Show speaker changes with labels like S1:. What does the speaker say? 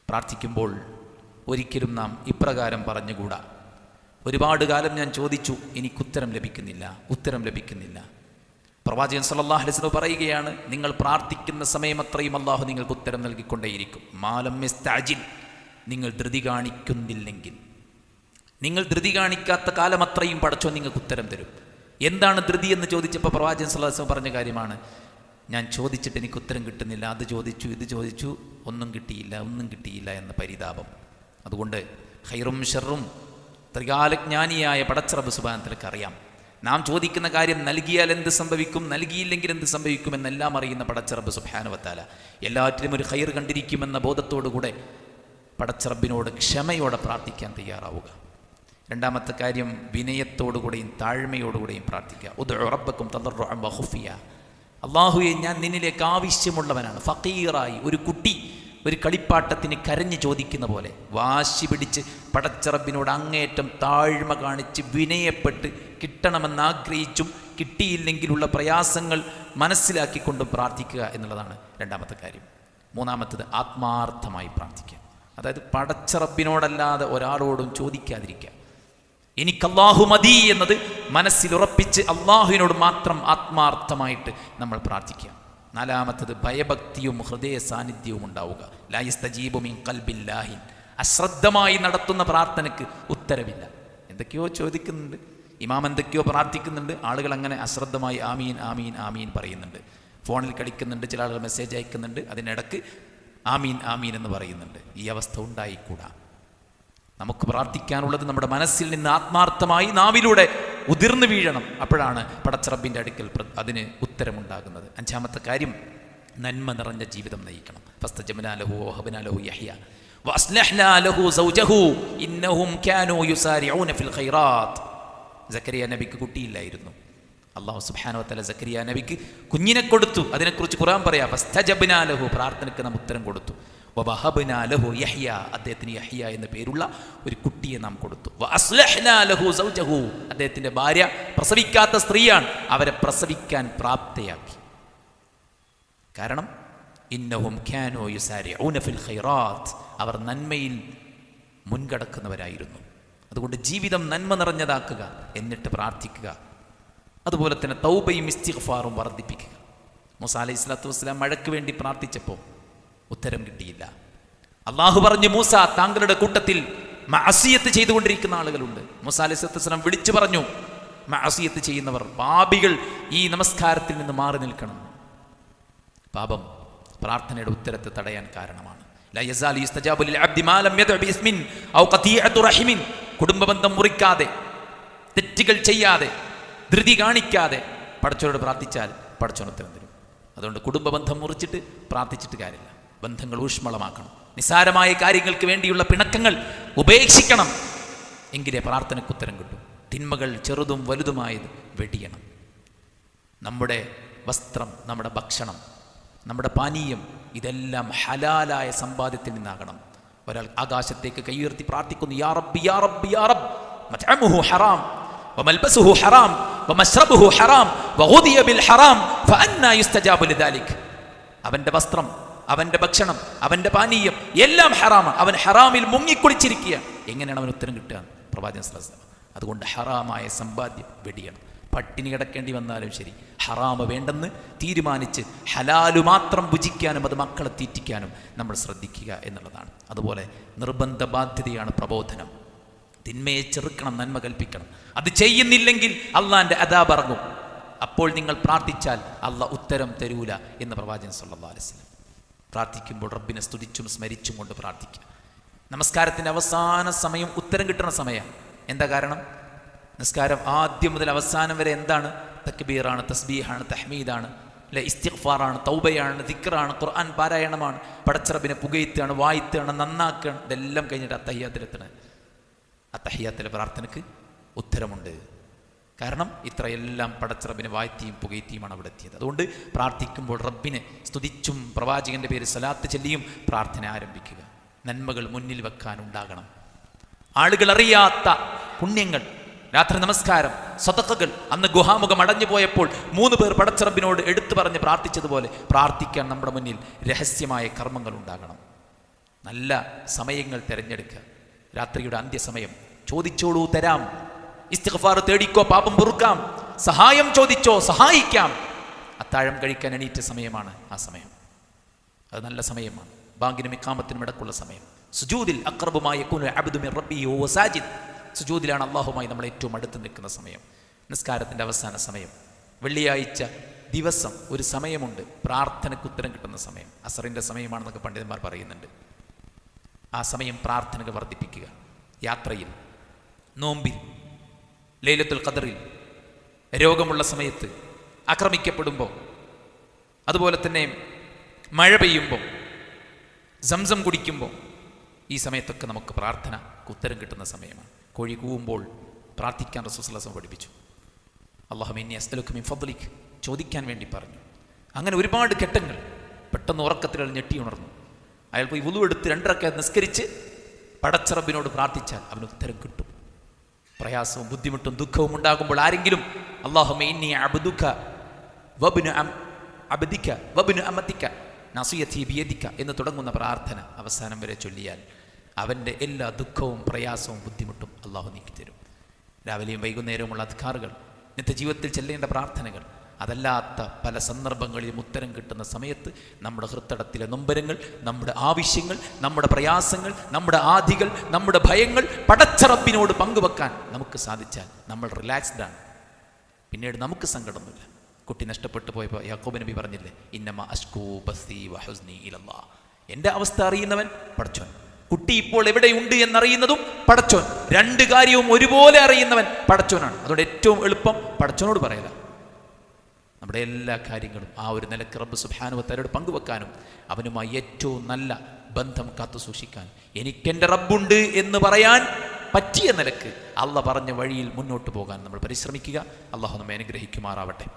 S1: പ്രാർത്ഥിക്കുമ്പോൾ ഒരിക്കലും നാം ഇപ്രകാരം പറഞ്ഞുകൂടാ, ഒരുപാട് കാലം ഞാൻ ചോദിച്ചു, എനിക്കുത്തരം ലഭിക്കുന്നില്ല. പ്രവാചകൻ സല്ലല്ലാഹു അലൈഹി വസല്ലം പറയുകയാണ്, നിങ്ങൾ പ്രാർത്ഥിക്കുന്ന സമയം അത്രയും അള്ളാഹു നിങ്ങൾക്ക് ഉത്തരം നൽകിക്കൊണ്ടേയിരിക്കും. മാലം യസ്തഅജിൽ, നിങ്ങൾ ധൃതി കാണിക്കുന്നില്ലെങ്കിൽ, നിങ്ങൾ ധൃതി കാണിക്കാത്ത കാലം അത്രയും പടച്ചോൻ നിങ്ങൾക്ക് ഉത്തരം തരും. എന്താണ് ധൃതി എന്ന് ചോദിച്ചപ്പോൾ പ്രവാചകൻ സല്ലല്ലാഹു അലൈഹി വസല്ലം പറഞ്ഞ കാര്യമാണ്, ഞാൻ ചോദിച്ചിട്ട് എനിക്ക് ഉത്തരം കിട്ടുന്നില്ല, അത് ചോദിച്ചു ഇത് ചോദിച്ചു, ഒന്നും കിട്ടിയില്ല എന്ന പരിതാപം. അതുകൊണ്ട് ഖൈറും ഷർറും ത്രികാലജ്ഞാനിയായ പടച്ച റബ്ബ് സുബ്ഹാനഹു വ തആലക്ക് അറിയാം. നാം ചോദിക്കുന്ന കാര്യം നൽകിയാൽ എന്ത് സംഭവിക്കും, നൽകിയില്ലെങ്കിൽ എന്ത് സംഭവിക്കും എന്നെല്ലാം അറിയുന്ന പടച്ച റബ്ബ് സുബ്ഹാനഹു വ തആല എല്ലാറ്റിലും ഒരു ഖൈർ കണ്ടിരിക്കുമെന്ന ബോധത്തോടുകൂടെ പടച്ച റബ്ബിനോട് ക്ഷമയോടെ പ്രാർത്ഥിക്കാൻ തയ്യാറാവുക. രണ്ടാമത്തെ കാര്യം, വിനയത്തോടുകൂടെയും താഴ്മയോടുകൂടെയും പ്രാർത്ഥിക്കുക. ഉദ്ഉ റബ്ബക്കും തദർറുഅൻ വഖുഫിയ, അല്ലാഹുവേ ഞാൻ നിന്നിലേക്ക് ആവശ്യമുള്ളവനാണ്. ഫഖീറായി ഒരു കുട്ടി ഒരു കളിപ്പാട്ടത്തിന് കരഞ്ഞു ചോദിക്കുന്ന പോലെ വാശി പിടിച്ച് പടച്ച റബ്ബിനോട് അങ്ങേയറ്റം താഴ്മ കാണിച്ച് വിനയപ്പെട്ട് കിട്ടണമെന്ന് ആഗ്രഹിച്ചും കിട്ടിയില്ലെങ്കിലുള്ള പ്രയാസങ്ങൾ മനസ്സിലാക്കിക്കൊണ്ടും പ്രാർത്ഥിക്കുക എന്നുള്ളതാണ് രണ്ടാമത്തെ കാര്യം. മൂന്നാമത്തത്, ആത്മാർത്ഥമായി പ്രാർത്ഥിക്കുക. അതായത് പടച്ച റബ്ബിനോടല്ലാതെ ഒരാളോടും ചോദിക്കാതിരിക്കുക. എനിക്കല്ലാഹു മതി എന്നത് മനസ്സിലുറപ്പിച്ച് അള്ളാഹുവിനോട് മാത്രം ആത്മാർത്ഥമായിട്ട് നമ്മൾ പ്രാർത്ഥിക്കുക. നാലാമത്തത്, ഭയഭക്തിയും ഹൃദയ സാന്നിധ്യവും ഉണ്ടാവുക. ലാ യസ്തജീബു മിൻ ഖൽബിൻ ലാഹിൻ, അശ്രദ്ധമായി നടത്തുന്ന പ്രാർത്ഥനയ്ക്ക് ഉത്തരവില്ല. എന്തൊക്കെയോ ചോദിക്കുന്നുണ്ട്, ഇമാം എന്തൊക്കെയോ പ്രാർത്ഥിക്കുന്നുണ്ട്, ആളുകൾ അങ്ങനെ അശ്രദ്ധമായി ആമീൻ ആമീൻ ആമീൻ പറയുന്നുണ്ട്. ഫോണിൽ കളിക്കുന്നുണ്ട്, ചില ആളുകൾ മെസ്സേജ് അയക്കുന്നുണ്ട്, അതിനിടക്ക് ആമീൻ ആമീൻ എന്ന് പറയുന്നുണ്ട്. ഈ അവസ്ഥ ഉണ്ടായിക്കൂടാ. നമുക്ക് പ്രാർത്ഥിക്കാനുള്ളത് നമ്മുടെ മനസ്സിൽ നിന്ന് ആത്മാർത്ഥമായി നാവിലൂടെ ഉതിർന്നു വീഴണം. അപ്പോഴാണ് പടച്ച റബ്ബിൻ്റെ അടുക്കൽ അതിന് ഉത്തരമുണ്ടാകുന്നത്. അഞ്ചാമത്തെ കാര്യം, നന്മ നിറഞ്ഞ ജീവിതം നയിക്കണം. ഫസ്തജബ്നാ ലഹു വവഹബ്നാ ലഹു യഹ്യ വഅസ്ലഹ്നാ ലഹു സൗജഹു ഇന്നഹും കാനൂ യുസാരിഊന ഫിൽ ഖൈറാത്ത്. സക്കരിയ നബിക്ക് കുട്ടിയില്ലായിരുന്നു. അല്ലാഹു സുബ്ഹാനഹു വ തആല സക്കരിയ നബിക്ക് കുഞ്ഞിനെ കൊടുത്തു. അതിനെക്കുറിച്ച് ഖുർആൻ പറയാ, ഫസ്തജബ്നാ ലഹു, പ്രാർത്ഥനയ്ക്ക് നാം ഉത്തരം കൊടുത്തു. വവഹബ്നാ ലഹു യഹ്യ, അദ്ദേഹത്തിന് യഹ്യ എന്ന പേരുള്ള ഒരു കുട്ടിയെ നാം കൊടുത്തു. വഅസ്ലഹ്നാ ലഹു സൗജഹു, അദ്ദേഹത്തിൻ്റെ ഭാര്യ പ്രസവിക്കാത്ത സ്ത്രീയാണ്, അവരെ പ്രസവിക്കാൻ പ്രാപ്തയാക്കി. കാരണം ഇന്നഹും കാനൂ യുസാരിഊന ഫിൽ ഖൈറാത്ത്, അവർ നന്മയിൽ മുൻകടക്കുന്നവരായിരുന്നു. അതുകൊണ്ട് ജീവിതം നന്മ നിറഞ്ഞതാക്കുക, എന്നിട്ട് പ്രാർത്ഥിക്കുക. അതുപോലെ തന്നെ തൗബയും ഇസ്തിഗ്ഫാറും വർദ്ധിപ്പിക്കുക. മൂസാ അലൈഹി സ്വലാത്തു വസ്സലാം മഴയ്ക്ക് വേണ്ടി പ്രാർത്ഥിച്ചപ്പോൾ ഉത്തരം കിട്ടിയില്ല. അള്ളാഹു പറഞ്ഞു, മൂസ, താങ്കളുടെ കൂട്ടത്തിൽ മഅസിയത്ത് ചെയ്തുകൊണ്ടിരിക്കുന്ന ആളുകളുണ്ട്. മൂസാ അലൈഹി സ്വലാത്തു വസ്സലാം വിളിച്ചു പറഞ്ഞു, മഅസിയത്ത് ചെയ്യുന്നവർ, പാപികൾ ഈ നമസ്കാരത്തിൽ നിന്ന് മാറി നിൽക്കണം. പാപം പ്രാർത്ഥനയുടെ ഉത്തരത്തെ തടയാൻ കാരണമാണ്. ലാ യസാലു യുസ്തജാബു ലിൽ അബ്ദി മാ ലം യദ്ഉ ബിസ്മിൻ ഔ ഖതീഅതു റഹിമിൻ, കുടുംബബന്ധം മുറിക്കാതെ, തെറ്റുകൾ ചെയ്യാതെ, ധൃതി കാണിക്കാതെ പടച്ചവനോട് പ്രാർത്ഥിച്ചാൽ പടച്ചവൻ ഉത്തരം തരും. അതുകൊണ്ട് കുടുംബബന്ധം മുറിച്ചിട്ട് പ്രാർത്ഥിച്ചിട്ട് കാര്യമില്ല. ബന്ധങ്ങൾ ഊഷ്മളമാക്കണം. നിസ്സാരമായ കാര്യങ്ങൾക്ക് വേണ്ടിയുള്ള പിണക്കങ്ങൾ ഉപേക്ഷിക്കണം. എങ്കിലേ പ്രാർത്ഥനയ്ക്ക് ഉത്തരം കിട്ടും. തിന്മകൾ ചെറുതും വലുതുമായത് വെടിയണം. നമ്മുടെ വസ്ത്രം, നമ്മുടെ ഭക്ഷണം, നമ്മുടെ പാനീയം, ഇതെല്ലാം ഹലാലായ സമ്പാദ്യത്തിൽ നിന്നാകണം. ഒരാൾ ആകാശത്തേക്ക് കൈയുയർത്തി പ്രാർത്ഥിക്കുന്നു, യാ റബ്ബി യാ റബ്ബി യാ റബ്ബ് മത്അമുഹു ഹറാം വമൽബസുഹു ഹറാം വമശ്റബുഹു ഹറാം വഗുദിയ ബിൽ ഹറാം ഫഅന്നാ യുസ്തജാബു ലിദാലിക്. അവൻ്റെ വസ്ത്രം, അവൻ്റെ ഭക്ഷണം, അവൻ്റെ പാനീയം എല്ലാം ഹറാമാണ്. അവൻ ഹറാമിൽ മുങ്ങിക്കുളിച്ചിരിക്കുക. എങ്ങനെയാണ് അവന് ഉത്തരം കിട്ടുക? പ്രവാചകൻ സല്ലല്ലാഹു അലൈഹി വസല്ലം. അതുകൊണ്ട് ഹറാമായ സമ്പാദ്യം വെടിയണം. പട്ടിണി കിടക്കേണ്ടി വന്നാലും ശരി, ഹറാമ് വേണ്ടെന്ന് തീരുമാനിച്ച് ഹലാലു മാത്രം ഭുജിക്കാനും അത് മക്കളെ തീറ്റിക്കാനും നമ്മൾ ശ്രദ്ധിക്കുക എന്നുള്ളതാണ്. അതുപോലെ നിർബന്ധ ബാധ്യതയാണ് പ്രബോധനം. തിന്മയെ ചെറുക്കണം, നന്മ കൽപ്പിക്കണം. അത് ചെയ്യുന്നില്ലെങ്കിൽ അള്ളാൻ്റെ അദാബ് ഇറങ്ങും. അപ്പോൾ നിങ്ങൾ പ്രാർത്ഥിച്ചാൽ അള്ളാഹ് ഉത്തരം തരൂല എന്ന് പ്രവാചകൻ സല്ലല്ലാഹു അലൈഹി വസല്ലം. പ്രാർത്ഥിക്കുമ്പോൾ റബ്ബിനെ സ്തുതിച്ചും സ്മരിച്ചും കൊണ്ട് പ്രാർത്ഥിക്കുക. നമസ്കാരത്തിൻ്റെ അവസാന സമയം ഉത്തരം കിട്ടുന്ന സമയമാണ്. എന്താ കാരണം? നിസ്കാരം ആദ്യം മുതൽ അവസാനം വരെ എന്താണ്? തക്ബീറാണ്, തസ്ബീഹാണ്, തഹ്മീദാണ്, അല്ലെ, ഇസ്തിഗ്ഫാറാണ്, തൗബയാണ്, ദിക്റാണ്, ഖുർആൻ പാരായണമാണ്, പടച്ച റബ്ബിനെ പുകഴ്ത്തുകയാണ്, വാഴ്ത്തുകയാണ്, നന്നാക്കുകയാണ്. ഇതെല്ലാം കഴിഞ്ഞിട്ട് അത്തഹിയ്യാത്തിലെത്തണം. അത്തഹിയ്യാത്തിലെ പ്രാർത്ഥനയ്ക്ക് ഉത്തരമുണ്ട്. കാരണം ഇത്രയെല്ലാം പടച്ച റബ്ബിനെ വാഴ്ത്തിയും പുകഴ്ത്തിയുമാണ് അവിടെ എത്തിയത്. അതുകൊണ്ട് പ്രാർത്ഥിക്കുമ്പോൾ റബ്ബിനെ സ്തുതിച്ചും പ്രവാചകൻ്റെ പേര് സലാത്ത് ചൊല്ലിയും പ്രാർത്ഥന ആരംഭിക്കുക. നന്മകൾ മുന്നിൽ വെക്കാനുണ്ടാകണം. ആളുകൾ അറിയാത്ത പുണ്യങ്ങൾ, രാത്രി നമസ്കാരം, സദഖകൾ. അന്ന് ഗുഹാമുഖം അടഞ്ഞു പോയപ്പോൾ 3 പേർ പടച്ച റബ്ബിനോട് എടുത്തു പറഞ്ഞ് പ്രാർത്ഥിച്ചതുപോലെ പ്രാർത്ഥിക്കാൻ നമ്മുടെ മുന്നിൽ രഹസ്യമായ കർമ്മങ്ങൾ ഉണ്ടാകണം. നല്ല സമയങ്ങൾ തിരഞ്ഞെടുക്കുക. രാത്രിയുടെ അന്ത്യസമയം ചോദിച്ചോളൂ, തരാം. ഇസ്തിഗ്ഫാർ തേടിക്കോ, പാപം പൊറുക്കാം. സഹായം ചോദിച്ചോ, സഹായിക്കാം. അത്താഴം കഴിക്കാൻ എണീറ്റ സമയമാണ് ആ സമയം. അത് നല്ല സമയമാണ്. ബാങ്കിനും ഇഖാമത്തിനും ഇടക്കുള്ള സമയം. സുജൂദിൽ അഖ്റബുമായ യകൂനുൽ അബ്ദു മിർ റബ്ബിഹി വഹുവ സാജിദ്. സുജൂദിലാണ് അല്ലാഹുമായി നമ്മൾ ഏറ്റവും അടുത്ത് നിൽക്കുന്ന സമയം. നിസ്കാരത്തിൻ്റെ അവസാന സമയം. വെള്ളിയാഴ്ച ദിവസം ഒരു സമയമുണ്ട് പ്രാർത്ഥനയ്ക്ക് ഉത്തരം കിട്ടുന്ന സമയം. അസറിൻ്റെ സമയമാണെന്നൊക്കെ പണ്ഡിതന്മാർ പറയുന്നുണ്ട്. ആ സമയം പ്രാർത്ഥനകൾ വർദ്ധിപ്പിക്കുക. യാത്രയിൽ, നോമ്പിൽ, ലൈലത്തുൽ ഖദറിൽ, രോഗമുള്ള സമയത്ത്, ആക്രമിക്കപ്പെടുമ്പോൾ, അതുപോലെ തന്നെ മഴ പെയ്യുമ്പോൾ, സംസം കുടിക്കുമ്പോൾ, ഈ സമയത്തൊക്കെ നമുക്ക് പ്രാർത്ഥനയ്ക്ക് ഉത്തരം കിട്ടുന്ന സമയമാണ്. കോഴി കൂവുമ്പോൾ പ്രാർത്ഥിക്കാൻ റസൂലുള്ളാഹി സ്വല്ലല്ലാഹു അലൈഹി വസല്ലം പഠിപ്പിച്ചു. അല്ലാഹുമ്മ ഇന്നി അസ്അലുക മിൻ ഫദ്ലിക്, ചോദിക്കാൻ വേണ്ടി പറഞ്ഞു. അങ്ങനെ ഒരുപാട് ഘട്ടങ്ങൾ. പെട്ടെന്ന് ഉറക്കത്തിൽ ഞെട്ടി ഉണർന്നു. അയാൾ പോയി വുളു എടുത്ത് 2 റക്അത്ത് നിസ്കരിച്ച് പടച്ച റബ്ബിനോട് പ്രാർത്ഥിച്ചാൽ അവന് ഉത്തരം കിട്ടും. പ്രയാസവും ബുദ്ധിമുട്ടും ദുഃഖവും ഉണ്ടാകുമ്പോൾ ആരെങ്കിലും അല്ലാഹുമ്മ ഇന്നി അബ്ദുക വബ്നു അബ്ദിക വബ്നു അമതിക നസിയതി ബിയദിക എന്ന് തുടങ്ങുന്ന പ്രാർത്ഥന അവസാനം വരെ ചൊല്ലിയാൽ അവൻ്റെ എല്ലാ ദുഃഖവും പ്രയാസവും ബുദ്ധിമുട്ടും അല്ലാഹു നീക്കിത്തരും. രാവിലെയും വൈകുന്നേരവുമുള്ള അദ്കാറുകൾ, നിത്യജീവിതത്തിൽ ചെല്ലേണ്ട പ്രാർത്ഥനകൾ, അതല്ലാത്ത പല സന്ദർഭങ്ങളിലും ഉത്തരം കിട്ടുന്ന സമയത്ത് നമ്മുടെ ഹൃത്തടത്തിലെ നൊമ്പരങ്ങൾ, നമ്മുടെ ആവശ്യങ്ങൾ, നമ്മുടെ പ്രയാസങ്ങൾ, നമ്മുടെ ആധികൾ, നമ്മുടെ ഭയങ്ങൾ പടച്ച റബ്ബിനോട് പങ്കുവെക്കാൻ നമുക്ക് സാധിച്ചാൽ നമ്മൾ റിലാക്സ്ഡ് ആണ്. പിന്നീട് നമുക്ക് സങ്കടമൊന്നുമില്ല. കുട്ടി നഷ്ടപ്പെട്ടു പോയപ്പോൾ യാക്കൂബ് നബി പറഞ്ഞില്ലേ, ഇന്നമ അഷ്കൂ ബസീ വഹുസ്നി ഇലല്ലാഹ്. എൻ്റെ അവസ്ഥ അറിയുന്നവൻ പടച്ചോൻ. കുട്ടി ഇപ്പോൾ എവിടെയുണ്ട് എന്നറിയുന്നതും പടച്ചോൻ. 2 കാര്യവും ഒരുപോലെ അറിയുന്നവൻ പടച്ചോനാണ്. അതുകൊണ്ട് ഏറ്റവും എളുപ്പം പടച്ചോനോട് പറയല. നമ്മുടെ എല്ലാ കാര്യങ്ങളും ആ ഒരു നിലക്ക് റബ്ബ് സുബ്ഹാനഹു വ തആലയോട് പങ്കുവെക്കാനും അവനുമായി ഏറ്റവും നല്ല ബന്ധം കാത്തു സൂക്ഷിക്കാൻ, എനിക്കെൻ്റെ റബ്ബുണ്ട് എന്ന് പറയാൻ പറ്റിയ നിലക്ക് അള്ളാഹ് പറഞ്ഞ വഴിയിൽ മുന്നോട്ട് പോകാൻ നമ്മൾ പരിശ്രമിക്കുക. അള്ളാഹു നമ്മെ അനുഗ്രഹിക്കുമാറാവട്ടെ.